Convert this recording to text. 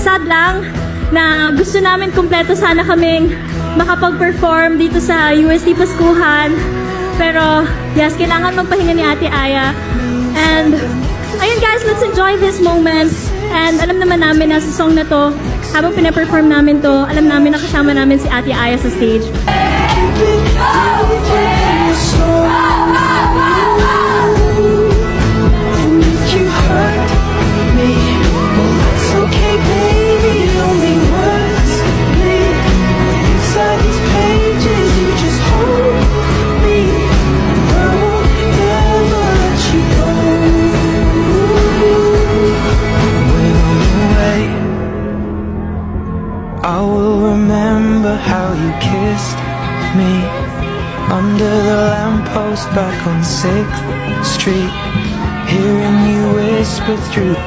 Sad lang na gusto namin kumpleto sana kaming makapag-perform dito sa UST Paskuhan. Pero, yes, kailangan magpahinga ni Ate Aya. And, ayun guys, let's enjoy this moment. And alam naman namin na sa song na to, habang pinaperform namin to, alam namin na kasama namin si Ate Aya sa stage. I will remember how you kissed me under the lamppost back on 6th Street, hearing you whisper through